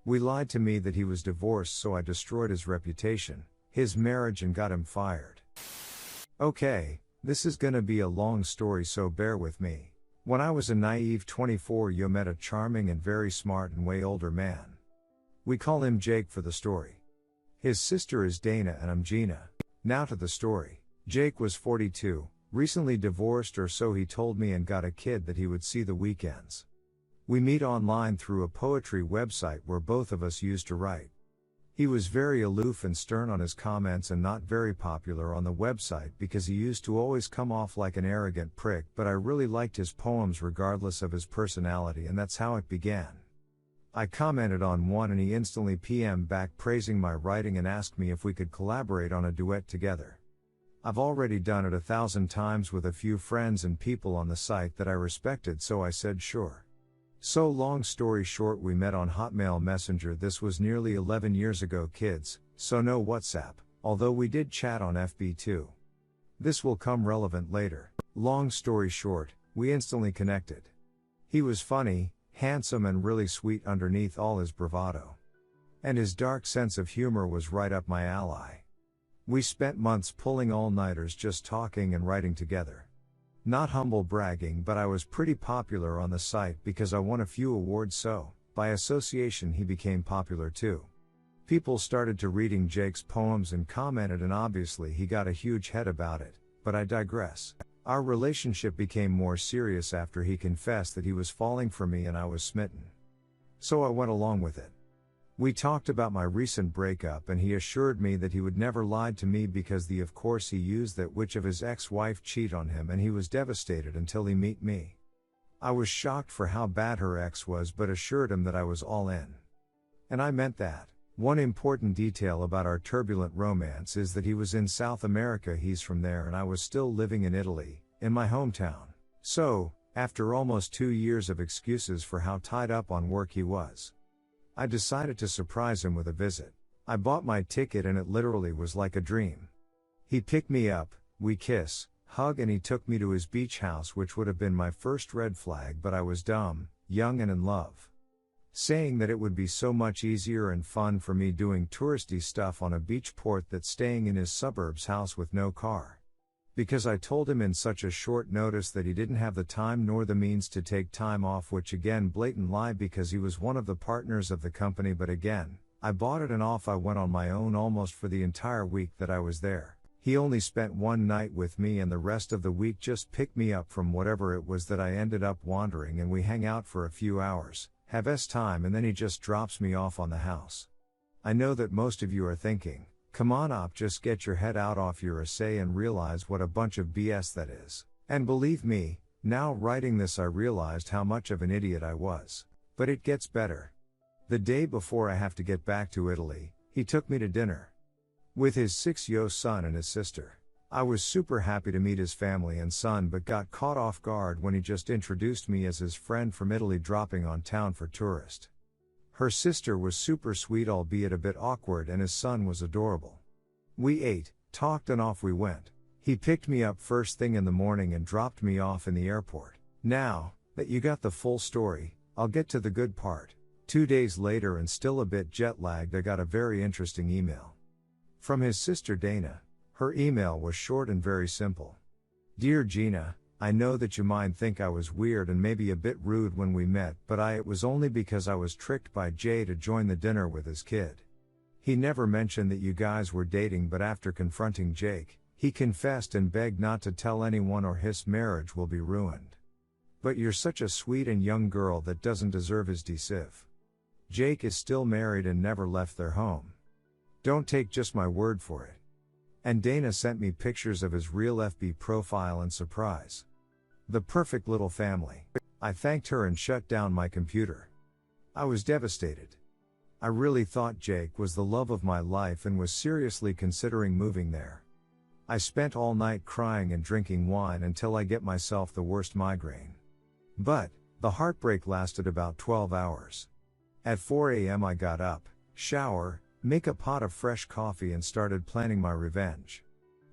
We lied to me that he was divorced, so I destroyed his reputation, his marriage, and got him fired. Okay, this is gonna be a long story, so bear with me. When I was a naive 24, I met a charming and very smart and way older man. We call him Jake for the story. His sister is Dana and I'm Gina. Now to the story. Jake was 42, recently divorced or so he told me, and got a kid that he would see the weekends. We meet online through a poetry website where both of us used to write. He was very aloof and stern on his comments and not very popular on the website because he used to always come off like an arrogant prick, but I really liked his poems regardless of his personality, and that's how it began. I commented on one and he instantly PM'd back praising my writing and asked me if we could collaborate on a duet together. I've already done it 1,000 times with a few friends and people on the site that I respected, so I said sure. So long story short, we met on Hotmail Messenger. This was nearly 11 years ago, kids, so no WhatsApp, although we did chat on FB too. This will come relevant later. Long story short, we instantly connected. He was funny, handsome and really sweet underneath all his bravado. And his dark sense of humor was right up my alley. We spent months pulling all-nighters just talking and writing together. Not humble bragging, but I was pretty popular on the site because I won a few awards, so, by association, he became popular too. People started to reading Jake's poems and commented, and obviously he got a huge head about it, but I digress. Our relationship became more serious after he confessed that he was falling for me and I was smitten. So I went along with it. We talked about my recent breakup and he assured me that he would never lie to me because of course he used that witch of his ex-wife cheat on him, and he was devastated until he met me. I was shocked for how bad her ex was, but assured him that I was all in. And I meant that. One important detail about our turbulent romance is that he was in South America, he's from there, and I was still living in Italy, in my hometown. So, after almost 2 years of excuses for how tied up on work he was, I decided to surprise him with a visit. I bought my ticket and it literally was like a dream. He picked me up, we kiss, hug, and he took me to his beach house, which would have been my first red flag, but I was dumb, young and in love. Saying that it would be so much easier and fun for me doing touristy stuff on a beach port than staying in his suburbs house with no car. Because I told him in such a short notice that he didn't have the time nor the means to take time off, which again blatant lie because he was one of the partners of the company, but again, I bought it and off I went on my own almost for the entire week that I was there. He only spent one night with me and the rest of the week just picked me up from whatever it was that I ended up wandering, and we hang out for a few hours, have time, and then he just drops me off on the house. I know that most of you are thinking, come on op, just get your head out off your essay and realize what a bunch of BS that is. And believe me, now writing this I realized how much of an idiot I was. But it gets better. The day before I have to get back to Italy, he took me to dinner with his 6-year-old son and his sister. I was super happy to meet his family and son, but got caught off guard when he just introduced me as his friend from Italy dropping on town for tourist. Her sister was super sweet, albeit a bit awkward, and his son was adorable. We ate, talked, and off we went. He picked me up first thing in the morning and dropped me off in the airport. Now that you got the full story, I'll get to the good part. 2 days later, and still a bit jet lagged, I got a very interesting email from his sister Dana. Her email was short and very simple. Dear Gina, I know that you might think I was weird and maybe a bit rude when we met, but it was only because I was tricked by Jay to join the dinner with his kid. He never mentioned that you guys were dating, but after confronting Jake, he confessed and begged not to tell anyone or his marriage will be ruined. But you're such a sweet and young girl that doesn't deserve his deceive. Jake is still married and never left their home. Don't take just my word for it. And Dana sent me pictures of his real FB profile, and surprise, the perfect little family. I thanked her and shut down my computer. I was devastated. I really thought Jake was the love of my life and was seriously considering moving there. I spent all night crying and drinking wine until I get myself the worst migraine. But the heartbreak lasted about 12 hours. At 4 a.m. I got up, shower, make a pot of fresh coffee, and started planning my revenge.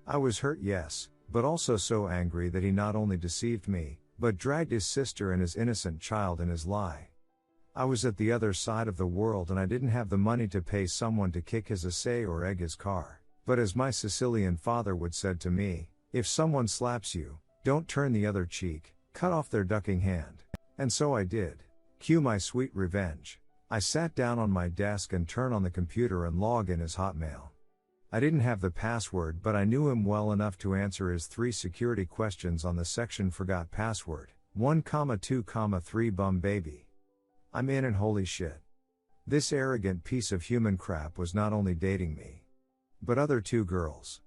I was hurt, yes, but also so angry that he not only deceived me, but dragged his sister and his innocent child in his lie. I was at the other side of the world and I didn't have the money to pay someone to kick his assay or egg his car. But as my Sicilian father would said to me, if someone slaps you, don't turn the other cheek, cut off their ducking hand. And so I did. Cue my sweet revenge. I sat down on my desk and turned on the computer and logged in his Hotmail. I didn't have the password, but I knew him well enough to answer his 3 security questions on the section forgot password, 1,2,3 bum baby. I'm in and holy shit. This arrogant piece of human crap was not only dating me, but other 2 girls.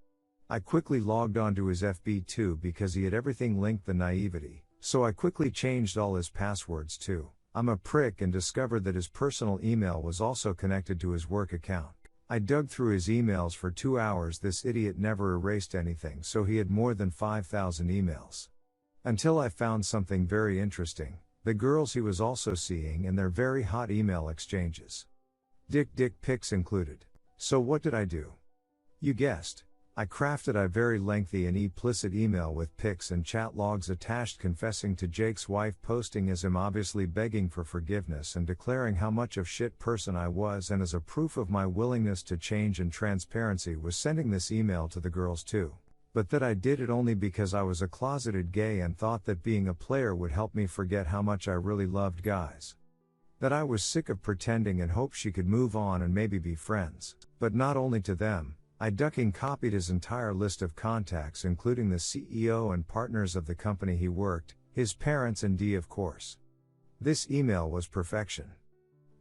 I quickly logged onto his FB too because he had everything linked the naivety, so I quickly changed all his passwords too. I'm a prick and discovered that his personal email was also connected to his work account. I dug through his emails for 2 hours. This idiot never erased anything, so he had more than 5,000 emails. Until I found something very interesting, the girls he was also seeing and their very hot email exchanges. Dick pics included. So what did I do? You guessed. I crafted a very lengthy and explicit email with pics and chat logs attached confessing to Jake's wife, posting as him obviously begging for forgiveness and declaring how much of shit person I was, and as a proof of my willingness to change and transparency was sending this email to the girls too. But that I did it only because I was a closeted gay and thought that being a player would help me forget how much I really loved guys. That I was sick of pretending and hoped she could move on and maybe be friends. But not only to them, I ducking copied his entire list of contacts, including the CEO and partners of the company he worked, his parents and D of course. This email was perfection.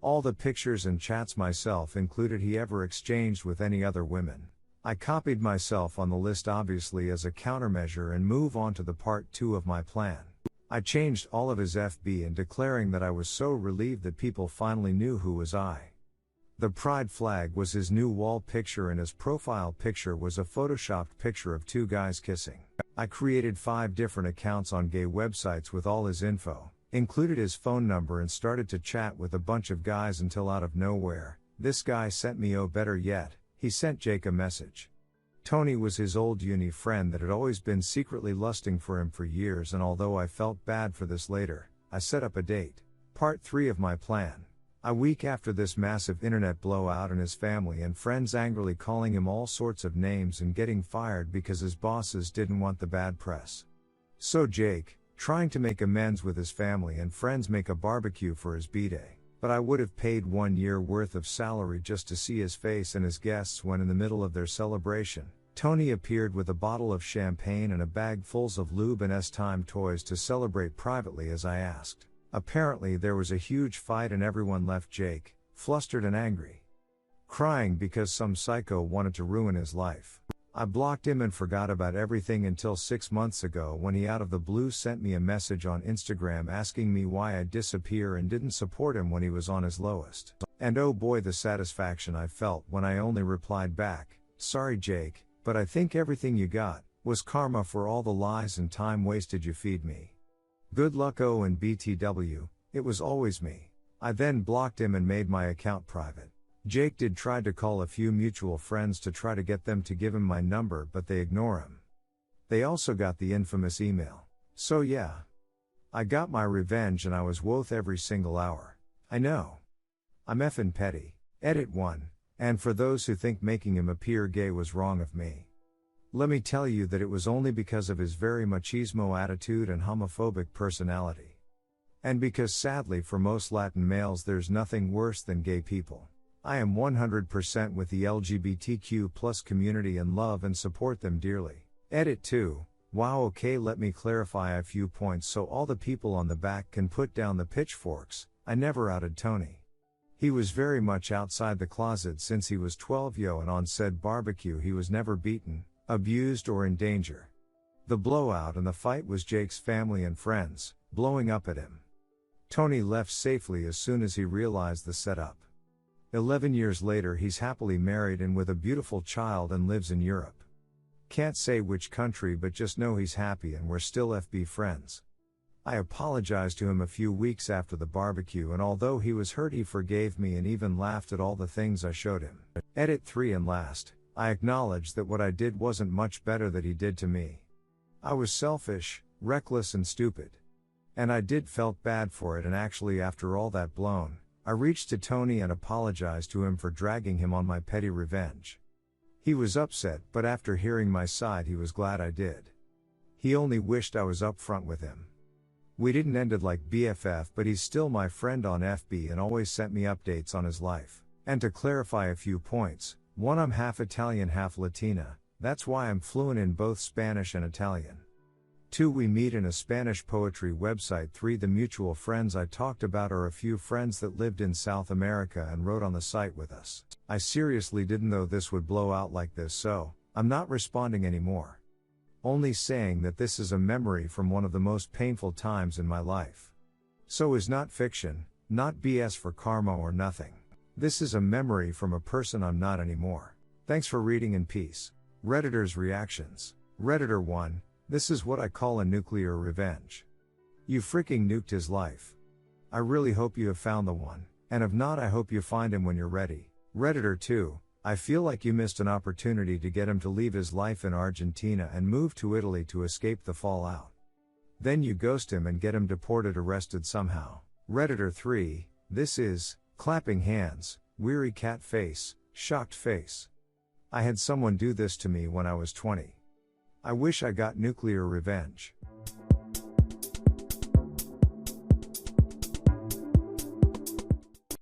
All the pictures and chats myself included he ever exchanged with any other women. I copied myself on the list obviously as a countermeasure and move on to the part 2 of my plan. I changed all of his FB and declaring that I was so relieved that people finally knew who was I. The pride flag was his new wall picture and his profile picture was a photoshopped picture of 2 guys kissing. I created 5 different accounts on gay websites with all his info, included his phone number and started to chat with a bunch of guys until out of nowhere, this guy sent me, oh better yet, he sent Jake a message. Tony was his old uni friend that had always been secretly lusting for him for years, and although I felt bad for this later, I set up a date. Part 3 of my plan. A week after this massive internet blowout and his family and friends angrily calling him all sorts of names and getting fired because his bosses didn't want the bad press. So Jake, trying to make amends with his family and friends, make a barbecue for his b-day. But I would have paid 1 year worth of salary just to see his face and his guests when in the middle of their celebration, Tony appeared with a bottle of champagne and a bag full of lube and S-Time toys to celebrate privately as I asked. Apparently there was a huge fight and everyone left Jake, flustered and angry, crying because some psycho wanted to ruin his life. I blocked him and forgot about everything until 6 months ago when he out of the blue sent me a message on Instagram asking me why I'd disappear and didn't support him when he was on his lowest. And oh boy, the satisfaction I felt when I only replied back, sorry Jake, but I think everything you got was karma for all the lies and time wasted you feed me. Good luck O and BTW, it was always me. I then blocked him and made my account private. Jake did try to call a few mutual friends to try to get them to give him my number, but they ignore him. They also got the infamous email. So yeah. I got my revenge and I was woth every single hour. I know. I'm effin' petty. Edit 1. And for those who think making him appear gay was wrong of me, let me tell you that it was only because of his very machismo attitude and homophobic personality. And because sadly for most Latin males there's nothing worse than gay people. I am 100% with the LGBTQ+ community and love and support them dearly. Edit 2. Wow, okay, let me clarify a few points so all the people on the back can put down the pitchforks. I never outed Tony. He was very much outside the closet since he was 12 and on said barbecue he was never beaten, abused or in danger. The blowout and the fight was Jake's family and friends, blowing up at him. Tony left safely as soon as he realized the setup. 11 years later he's happily married and with a beautiful child and lives in Europe. Can't say which country, but just know he's happy and we're still FB friends. I apologized to him a few weeks after the barbecue, and although he was hurt he forgave me and even laughed at all the things I showed him. Edit 3 and last. I acknowledge that what I did wasn't much better that he did to me. I was selfish, reckless and stupid. And I did felt bad for it, and actually after all that blown, I reached to Tony and apologized to him for dragging him on my petty revenge. He was upset, but after hearing my side he was glad I did. He only wished I was upfront with him. We didn't end it like BFF, but he's still my friend on FB and always sent me updates on his life. And to clarify a few points, 1, I'm half Italian, half Latina, that's why I'm fluent in both Spanish and Italian. 2, we meet in a Spanish poetry website. 3, the mutual friends I talked about are a few friends that lived in South America and wrote on the site with us. I seriously didn't know this would blow out like this, so I'm not responding anymore. Only saying that this is a memory from one of the most painful times in my life. So is not fiction, not BS for karma or nothing. This is a memory from a person I'm not anymore. Thanks for reading in peace. Redditor's reactions. Redditor 1, this is what I call a nuclear revenge. You freaking nuked his life. I really hope you have found the one, and if not, I hope you find him when you're ready. Redditor 2, I feel like you missed an opportunity to get him to leave his life in Argentina and move to Italy to escape the fallout. Then you ghost him and get him deported, arrested somehow. Redditor 3, this is, clapping hands, weary cat face, shocked face. I had someone do this to me when I was 20. I wish I got nuclear revenge.